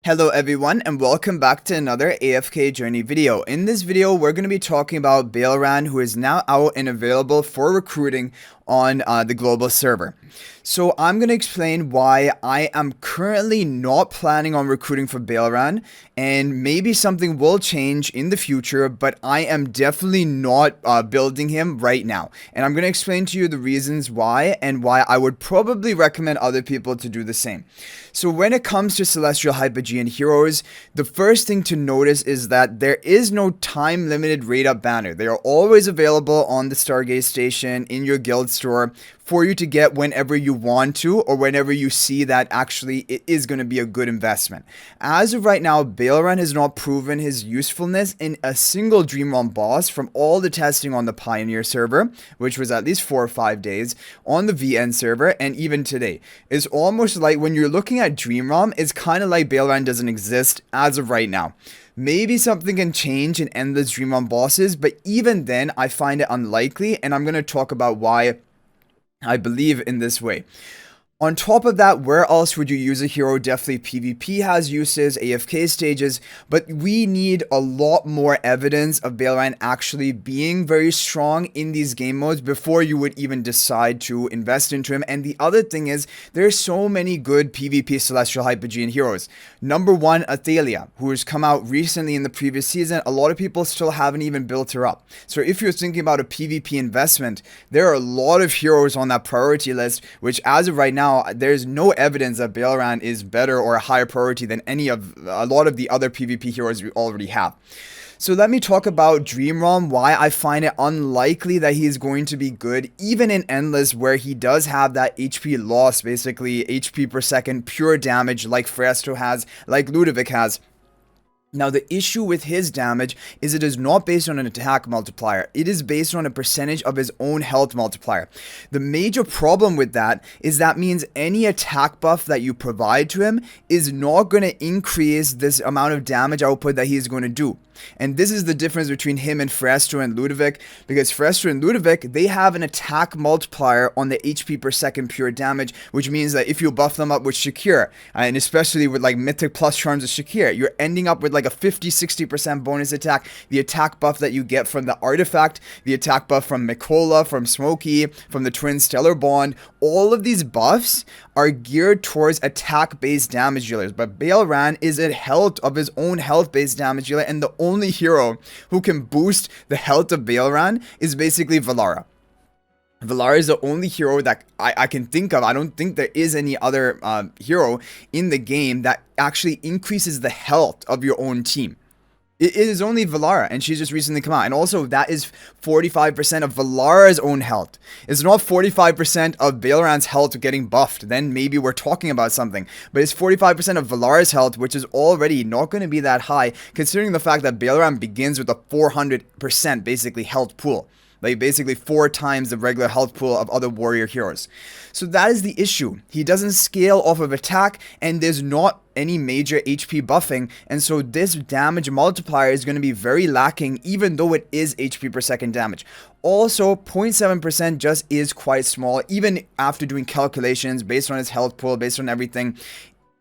Hello everyone and welcome back to another AFK journey video. In this video, we're going to be talking about Baelran, who is now out and available for recruiting on the global server. So I'm going to explain why I am currently not planning on recruiting for Baelran, and maybe something will change in the future, but I am definitely not building him right now. And I'm going to explain to you the reasons why and why I would probably recommend other people to do the same. So when it comes to Celestial Hypogean heroes, the first thing to notice is that there is no time limited rate up banner. They are always available on the Stargaze station in your guild store for you to get whenever you want to, or whenever you see that actually it is going to be a good investment. As of right now, Baelran has not proven his usefulness in a single Dream Realm boss from all the testing on the Pioneer server, which was at least 4 or 5 days, on the VN server, and even today. It's almost like when you're looking at Dream Realm, it's kind of like Baelran doesn't exist as of right now. Maybe something can change in Endless Dream Realm bosses, but even then, I find it unlikely, and I'm going to talk about why I believe in this way. On top of that, where else would you use a hero? Definitely PvP has uses, AFK stages, but we need a lot more evidence of Baelran actually being very strong in these game modes before you would even decide to invest into him. And the other thing is, there's so many good PvP Celestial Hypogean heroes. Number one, Athalia, who has come out recently in the previous season. A lot of people still haven't even built her up. So if you're thinking about a PvP investment, there are a lot of heroes on that priority list, which as of right now, there's no evidence that Baelran is better or a higher priority than a lot of the other PvP heroes we already have. So let me talk about Dream Realm, why I find it unlikely that he is going to be good, even in Endless, where he does have that HP loss, basically HP per second, pure damage, like Fresto has, like Ludovic has. Now, the issue with his damage is it is not based on an attack multiplier. It is based on a percentage of his own health multiplier. The major problem with that is that means any attack buff that you provide to him is not going to increase this amount of damage output that he is going to do. And this is the difference between him and Fresto and Ludovic, because Fresto and Ludovic, they have an attack multiplier on the HP per second pure damage, which means that if you buff them up with Shakir, and especially with like Mythic Plus charms of Shakir, you're ending up with like a 50-60% bonus attack. The attack buff that you get from the artifact, the attack buff from Mikola, from Smokey, from the Twin Stellar Bond, all of these buffs are geared towards attack-based damage dealers, but Baelran is a health of his own health-based damage dealer, and the only hero who can boost the health of Baelran is basically Valara. Valara is the only hero that I can think of. I don't think there is any other hero in the game that actually increases the health of your own team. It is only Valara, and she's just recently come out. And also, that is 45% of Valara's own health. It's not 45% of Baelran's health getting buffed. Then maybe we're talking about something. But it's 45% of Valara's health, which is already not going to be that high, considering the fact that Baelran begins with a 400% basically health pool. Like basically 4 times the regular health pool of other warrior heroes. So that is the issue. He doesn't scale off of attack, and there's not any major HP buffing, and so this damage multiplier is going to be very lacking, even though it is HP per second damage. Also, 0.7% just is quite small, even after doing calculations based on his health pool, based on everything.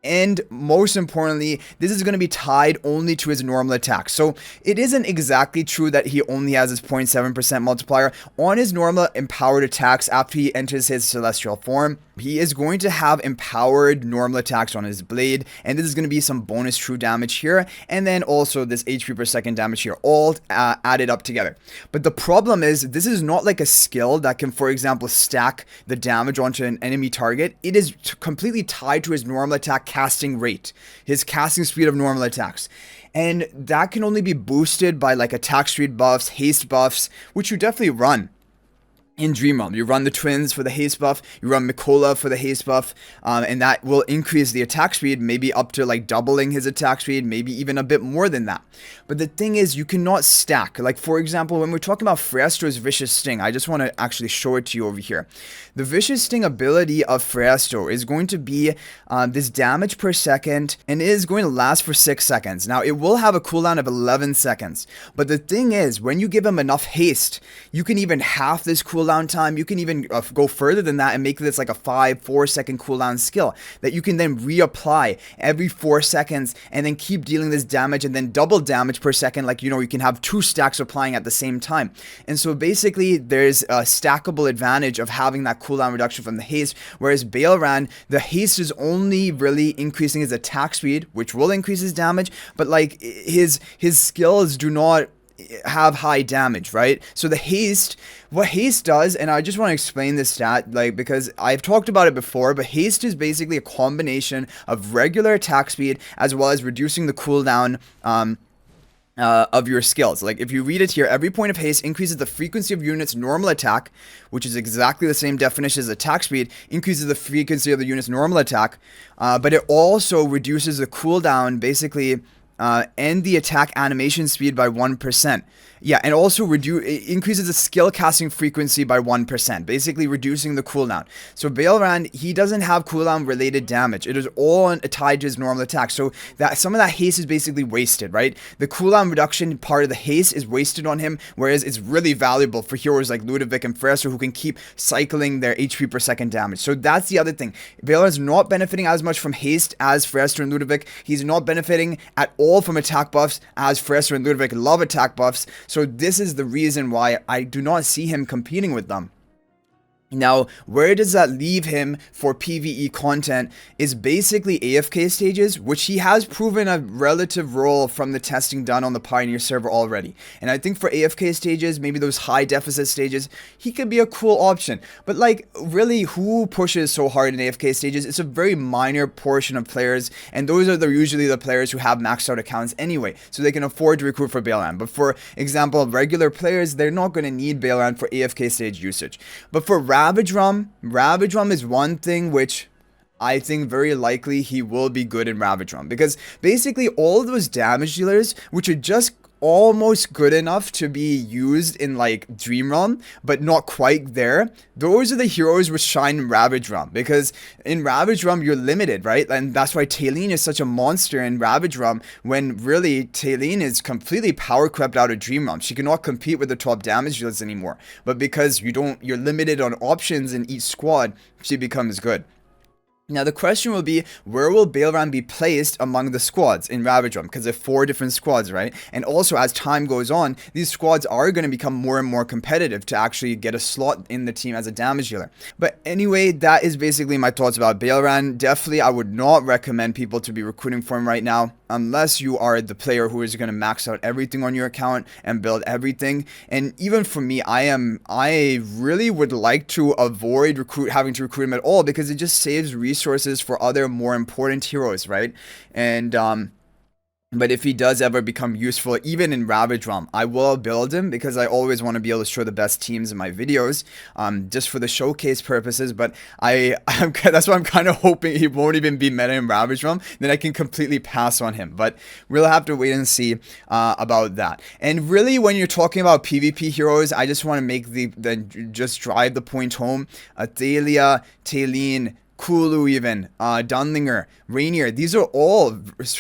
And most importantly, this is going to be tied only to his normal attack. So it isn't exactly true that he only has his 0.7% multiplier. On his normal empowered attacks after he enters his celestial form, he is going to have empowered normal attacks on his blade, and this is going to be some bonus true damage here, and then also this HP per second damage here, all added up together. But the problem is, this is not like a skill that can, for example, stack the damage onto an enemy target. It is completely tied to his normal attack casting rate, his casting speed of normal attacks. And that can only be boosted by like attack speed buffs, haste buffs, which you definitely run in Dream Realm. You run the twins for the haste buff, you run Mikola for the haste buff, and that will increase the attack speed, maybe up to like doubling his attack speed, maybe even a bit more than that. But the thing is, you cannot stack. Like for example, when we're talking about Fresto's Vicious Sting, I just want to actually show it to you over here. The Vicious Sting ability of Fresto is going to be this damage per second, and it is going to last for 6 seconds. Now, it will have a cooldown of 11 seconds, but the thing is, when you give him enough haste, you can even half this cooldown cooldown time. You can even go further than that and make this like a 4 second cooldown skill that you can then reapply every 4 seconds and then keep dealing this damage and then double damage per second. Like, you know, you can have 2 stacks applying at the same time. And so basically there's a stackable advantage of having that cooldown reduction from the haste, whereas Baelran, the haste is only really increasing his attack speed, which will increase his damage, but like his skills do not have high damage, right? So the haste, what haste does, and I just want to explain this stat, like, because I've talked about it before, but haste is basically a combination of regular attack speed as well as reducing the cooldown of your skills. Like, if you read it here, every point of haste increases the frequency of unit's normal attack, which is exactly the same definition as attack speed, increases the frequency of the unit's normal attack, but it also reduces the cooldown, basically, and the attack animation speed by 1%. Yeah, and also increases the skill casting frequency by 1%, basically reducing the cooldown. So Baelran, he doesn't have cooldown related damage. It is all tied to his normal attack. So that some of that haste is basically wasted, right? The cooldown reduction part of the haste is wasted on him, whereas it's really valuable for heroes like Ludovic and Freyster who can keep cycling their HP per second damage. So that's the other thing. Baelran's not benefiting as much from haste as Freyster and Ludovic. He's not benefiting at all from attack buffs as Freyster and Ludovic love attack buffs. So this is the reason why I do not see him competing with them. Now, where does that leave him for PvE content is basically AFK stages, which he has proven a relative role from the testing done on the Pioneer server already. And I think for AFK stages, maybe those high deficit stages, he could be a cool option. But like, really, who pushes so hard in AFK stages? It's a very minor portion of players, and those are usually the players who have maxed out accounts anyway, so they can afford to recruit for Baelran. But for example, regular players, they're not going to need Baelran for AFK stage usage. But for Ravage Rum is one thing which I think very likely he will be good in Ravage Rum, because basically all of those damage dealers, which are just almost good enough to be used in like Dream Realm, but not quite there, those are the heroes which shine in Ravage Realm, because in Ravage Realm you're limited, right? And that's why Talene is such a monster in Ravage Realm, when really Talene is completely power crept out of Dream Realm. She cannot compete with the top damage dealers anymore, but because you're limited on options in each squad, she becomes good. Now the question will be, where will Baelran be placed among the squads in Ravage Realm? Because there are 4 different squads, right? And also as time goes on, these squads are going to become more and more competitive to actually get a slot in the team as a damage dealer. But anyway, that is basically my thoughts about Baelran. Definitely, I would not recommend people to be recruiting for him right now, unless you are the player who is going to max out everything on your account and build everything. And even for me, I really would like to avoid having to recruit him at all, because it just saves resources for other more important heroes, right? And but if he does ever become useful, even in Ravage Realm, I will build him, because I always want to be able to show the best teams in my videos, just for the showcase purposes. But that's why I'm kind of hoping he won't even be meta in Ravage Realm. Then I can completely pass on him. But we'll have to wait and see about that. And really, when you're talking about PvP heroes, I just want to make just drive the point home. Athalia, Talene, Kulu even, Dunlinger, Rainier, these are all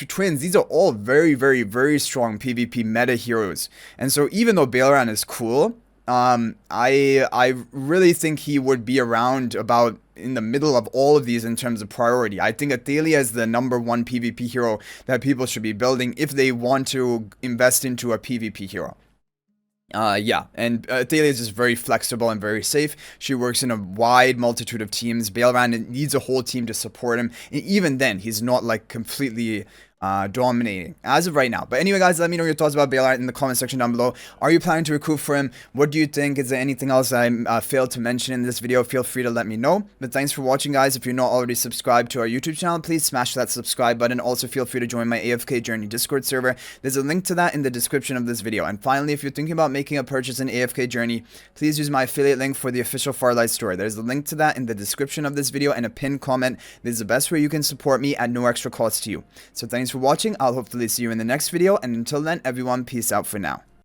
twins. These are all very, very, very strong PvP meta heroes. And so even though Baelran is cool, I really think he would be around about in the middle of all of these in terms of priority. I think Athalia is the #1 PvP hero that people should be building if they want to invest into a PvP hero. Yeah, and Athalia is just very flexible and very safe. She works in a wide multitude of teams. Baelran needs a whole team to support him, and even then, he's not like completely dominating as of right now. But anyway, guys, let me know your thoughts about Baelran in the comment section down below. Are you planning to recruit for him? What do you think? Is there anything else I failed to mention in this video? Feel free to let me know. But thanks for watching, guys. If you're not already subscribed to our YouTube channel, please smash that subscribe button. Also, feel free to join my AFK Journey Discord server. There's a link to that in the description of this video. And finally, if you're thinking about making a purchase in AFK Journey, please use my affiliate link for the official Farlight store. There's a link to that in the description of this video and a pinned comment. This is the best way you can support me at no extra cost to you. So thanks for watching. I'll hopefully see you in the next video, and until then, everyone, peace out for now.